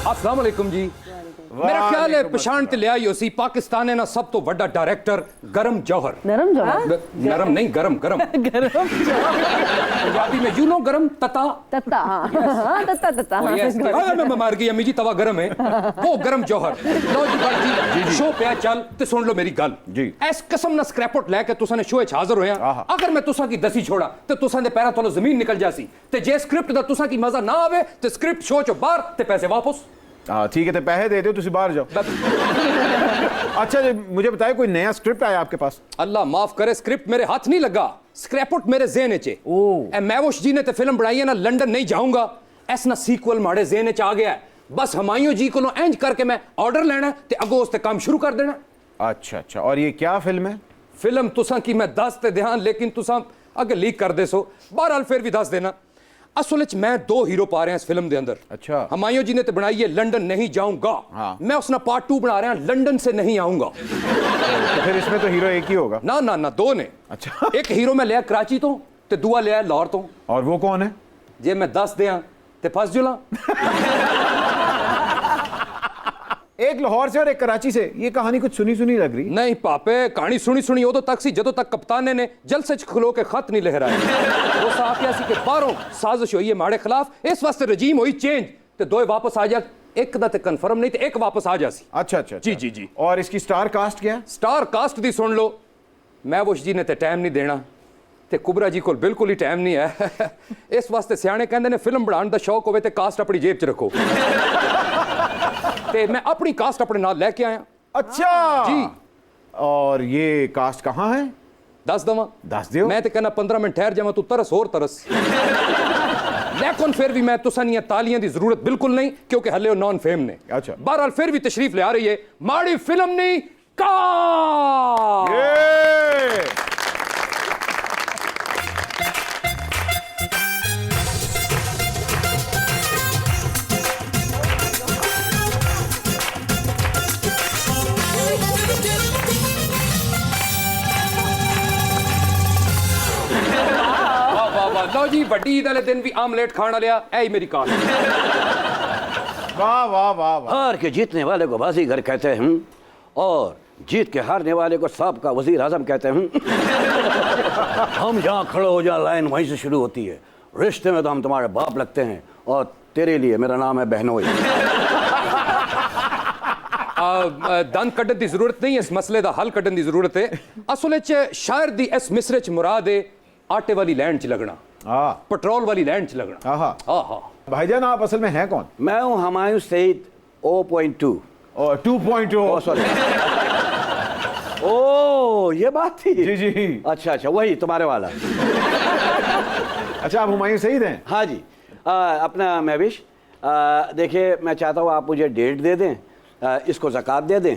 अस्सलाम वालेकुम जी। मेरा ख्याल है पछाण ते लिया ही सी पाकिस्तान है ना सब तो बड़ा डायरेक्टर गरम जौहर। नरम जौहर? नरम नहीं गरम गरम गरम पंजाबी में यू नो गरम तता तत्ता। हाँ तत्ता तत्ता। हाँ मैं मार गई अम्मी जी तवा गरम है वो गरम जौहर। लो जी बट जी शो पे चल ते सुन लो मेरी गल जी। इस किस्म ना स्क्रैपट लेके तुसा ने शो च हाजिर होया अगर मैं तुसा की दसी छोड़ा ते तुसा दे पैरां तों जमीन निकल जासी ते जे स्क्रिप्ट दा तुसा की मजा ना आवे ते स्क्रिप्ट शो चो बाहर ते पैसे वापस। हाँ ठीक है, तो पैसे दे दो, तुम बाहर जाओ। अच्छा जी, मुझे बताए कोई नया स्क्रिप्ट आया आपके पास? अल्लाह माफ करे स्क्रिप्ट मेरे हाथ नहीं लगा, स्क्रैपट मेरे ज़हन च है। मैवुश जी ने ते फिल्म बनाई है ना लंदन नहीं जाऊंगा ऐस ना सीक्वल माड़े ज़हन च आ गया है। बस हमायूं जी को इंज करके मैं ऑर्डर लेना ते अगो उसते काम शुरू कर देना। अच्छा अच्छा, और ये क्या फिल्म है? फिल्म तुसा की मैं दस ते ध्यान लेकिन तुसा अगे लीक कर दे सो बहरहाल फिर भी दस देना। असल च मैं दो हीरो पा रहे हैं इस फिल्म के अंदर। अच्छा। हमायूं जी ने तो बनाई है लंदन नहीं जाऊंगा। हाँ। मैं उसना पार्ट 2 बना रहा हूं लंदन से नहीं आऊंगा। तो फिर इसमें तो हीरो एक ही होगा? ना ना ना दो ने। अच्छा। एक हीरो मैं लिया कराची तो ते दूआ लिया लाहौर तो। और वो कौन है? जे मैं दस दिया ते फस जुला। एक लाहौर से और एक कराची से, ये कहानी कुछ सुनी सुनी लग रही। नहीं पापे कहानी सुनी सुनी उदों तक सी जदों तक कप्तान ने जलसे च खलो के खत नहीं लहराए। वो साफिया सी के बाहरों साजिश हुई है माड़े खिलाफ, इस वास्ते रजीम हुई चेंज ते दो वापस आ जा। एक दा ते कंफर्म नहीं ते एक वापस आ जासी। अच्छा अच्छा जी जी जी। और इसकी स्टार कास्ट क्या है? स्टार कास्ट दी सुन लो। महबूश जी ने ते टाइम नहीं देना ते कुबरा जी को बिल्कुल ही टाइम नहीं है। इस वास्ते सियाने कहंदे ने फिल्म बनाने दा शौक होवे ते कास्ट अपनी जेब च रखो। ते मैं अपनी कास्ट अपने नाल लेके आया। अच्छा जी। और ये कास्ट कहाँ है? दस दवा दस दियो। मैं तो कहना 15 मिनट ठहर जावा तू तरस और तरस। लेकिन फिर भी मैं तुसा नहीं तालियां की जरूरत बिल्कुल नहीं क्योंकि हले नॉन फेम ने। अच्छा। बहरहाल फिर भी तशरीफ ले आ रही है माड़ी फिल्म नहीं का। लो जी बड़ी ईद वाले दिन भी आमलेट खाना लिया ऐ मेरी कास्ट। वाह वाह वाह वाह। हार के जीतने वाले को बाजीगर कहते हैं और जीत के हारने वाले को साबका वजीर आजम कहते हैं। हम जहाँ खड़े हो जाए लाइन वहीं से शुरू होती है। रिश्ते में तो हम तुम्हारे बाप लगते हैं और तेरे लिए मेरा नाम है बहनोई। दंद कड्ढन की जरूरत नहीं है, इस मसले का हल कड्ढन की जरूरत है। असल च शायर दी इस मिसरे च मुराद है आटे वाली लैंड च लगना, पेट्रोल वाली लैंड च लगना। आहा। भाईजान आप असल में हैं कौन? मैं हूँ हमायूं सईद O.2 और 2.0। सॉरी। ओ ये बात थी। जी जी। अच्छा अच्छा वही तुम्हारे वाला। अच्छा आप हुमायूं सईद हैं? हाँ जी। अपना महविश देखिए मैं चाहता हूँ आप मुझे डेट दे दें, इसको ज़कात दे दें,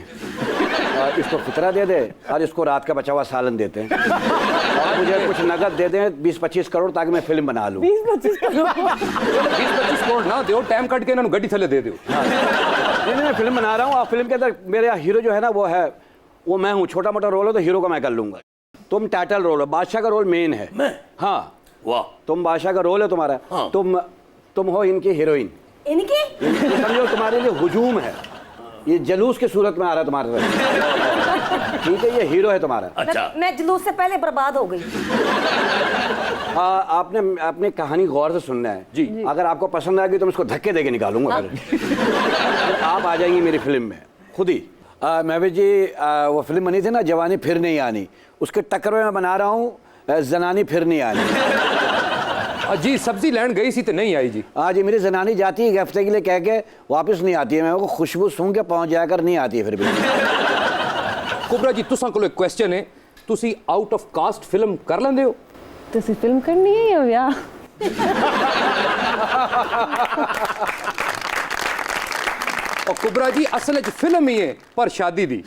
इसको फितरा दे दें और इसको रात का बचा हुआ सालन देते हैं और मुझे कुछ नगद दे दें 20-25 करोड़ ताकि मैं फिल्म बना लूँ। 20-25 करोड़? 20-25 करोड़ ना दो, टाइम कट के इन्होंने गड्डी थले दे दो। नहीं मैं फिल्म बना रहा हूँ और फिल्म के अंदर मेरा हीरो जो है ना वो मैं हूँ। छोटा मोटा रोल हो तो हीरो का मैं कर लूँगा। तुम टाइटल रोल हो, बादशाह का रोल मेन है। मैं? हाँ वाह। तुम बादशाह का रोल है तुम्हारा। हाँ। तुम हो इनकी हीरोइन। इनकी? समझो तुम्हारे लिए हुजूम है, ये जलूस की सूरत में आ रहा है तुम्हारे तरफ। ठीक है ये हीरो है तुम्हारा। अच्छा। मैं जुलूस से पहले बर्बाद हो गई। आपने अपनी कहानी गौर से सुनना है जी। अगर आपको पसंद आएगी तो मैं इसको धक्के देके निकालूंगा। फिर आप आ जाएंगी मेरी फिल्म में खुद ही। महविश जी वो फिल्म बनी थी ना जवानी फिर नहीं आनी, उसके टक्कर में मैं बना रहा हूँ जनानी फिर नहीं आनी। जी सब्जी लैंड गई सी तो नहीं आई जी। हाँ जी मेरी जनानी जाती है हफ्ते के लिए कह के वापस नहीं आती है। मैं वो खुशबू सूंघ के पहुँच जाकर नहीं आती है फिर भी। कुबरा जी तुसा को एक क्वेश्चन है, तुसी आउट ऑफ कास्ट फिल्म कर लेंदे हो? तुसी फिल्म करनी है या ब्याह? और कुबरा जी असल च फिल्म ही है पर शादी दी।